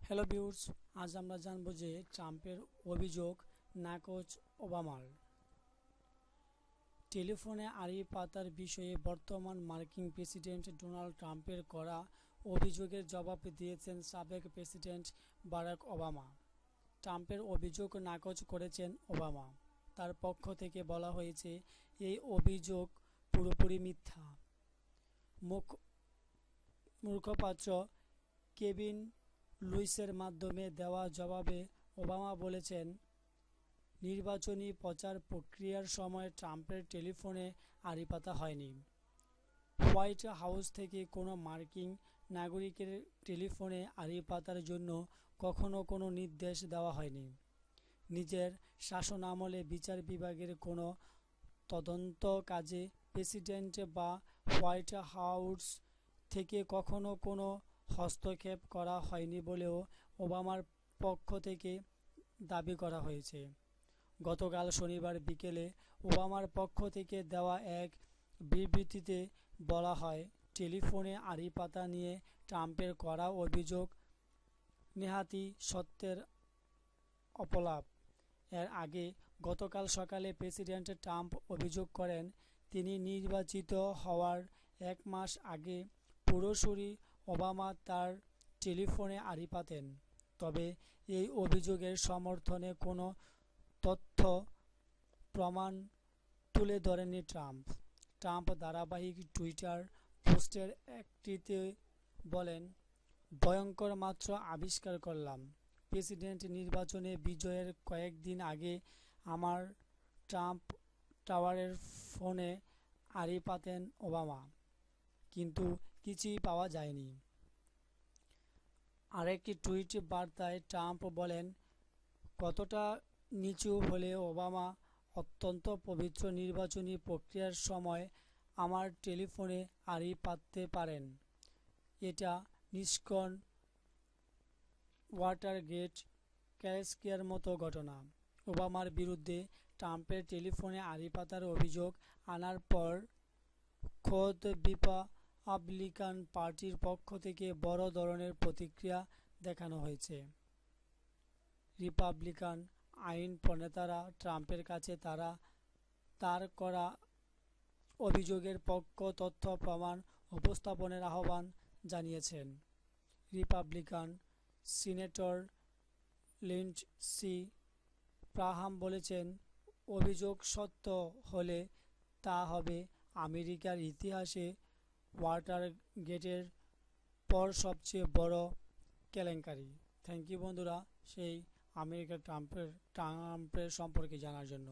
Hello viewers, আজ আমরা জানব যে ট্রাম্পের অভিযোগ নাকচ ওবামার। টেলিফোনে আড়ি পাতার বিষয়ে বর্তমান মার্কিন প্রেসিডেন্ট ডোনাল্ড ট্রাম্পের করা অভিযোগের জবাব দিয়েছেন সাবেক প্রেসিডেন্ট বারাক ওবামা। ট্রাম্পের অভিযোগ নাকচ করেছেন ওবামা। তার পক্ষ থেকে বলা হয়েছে, এই অভিযোগ পুরোপুরি মিথ্যা। মুখপাত্র কেভিন লুইসের মাধ্যমে দেওয়া জবাবে ওবামা বলেছেন, নির্বাচনী প্রচার প্রক্রিয়ার সময় ট্রাম্পের টেলিফোনে আড়ি পাতা হয়নি। হোয়াইট হাউস থেকে কোনো মার্কিন নাগরিকের টেলিফোনে আড়ি পাতার জন্য কখনো কোনো নির্দেশ দেওয়া হয়নি। নিজের শাসনামলে বিচার বিভাগের কোনো তদন্ত কাজে প্রেসিডেন্ট বা হোয়াইট হাউস থেকে কখনো কোনো হস্তক্ষেপ করা হয়নি বলেও ওবামার পক্ষ থেকে দাবি করা হয়েছে। গতকাল শনিবার বিকেলে ওবামার পক্ষ থেকে দেওয়া এক বিবৃতিতে বলা হয়, টেলিফোনে আড়ি পাতা নিয়ে ট্রাম্পের করা অভিযোগ নেহাতই সত্যের অপলাপ। এর আগে গতকাল সকালে প্রেসিডেন্ট ট্রাম্প অভিযোগ করেন, তিনি নির্বাচিত হওয়ার এক মাস আগে পুরোপুরি ওবামা তার টেলিফোনে আড়ি পাতেন। তবে এই অভিযোগের সমর্থনে কোনো তথ্য প্রমাণ তুলে ধরেননি ট্রাম্প ধারাবাহিক টুইটার পোস্টের একটিতে বলেন, ভয়ঙ্কর মাত্র আবিষ্কার করলাম, প্রেসিডেন্ট নির্বাচনে বিজয়ের কয়েকদিন আগে আমার ট্রাম্প টাওয়ারের ফোনে আড়ি পাতেন ওবামা, কিন্তু কিছুই পাওয়া যায়নি। আরেকটি টুইট বার্তায় ট্রাম্প বলেন, কতটা নিচু হলে ওবামা অত্যন্ত পবিত্র নির্বাচনী প্রক্রিয়ার সময় আমার টেলিফোনে আড়ি পাততে পারেন। এটা নিষ্কণ ওয়াটারগেট কেসের মতো ঘটনা। ওবামার বিরুদ্ধে ট্রাম্পের টেলিফোনে আড়ি পাতার অভিযোগ আনার পর খোদ রিপাবলিকান পার্টির পক্ষ থেকে বড় ধরনের প্রতিক্রিয়া দেখানো হয়েছে। রিপাবলিকান আইন প্রণেতারা ট্রাম্পের কাছে তার করা অভিযোগের পক্ষ তথ্য প্রমাণ উপস্থাপনের আহ্বান জানিয়েছেন। রিপাবলিকান সিনেটর লিন্ডসি গ্রাহাম বলেছেন, অভিযোগ সত্য হলে তা হবে আমেরিকার ইতিহাসে ওয়াটারগেটের পর সবচেয়ে বড় কেলেঙ্কারি। থ্যাংক ইউ বন্ধুরা, সেই আমেরিকার ট্রাম্পের সম্পর্কে জানার জন্য।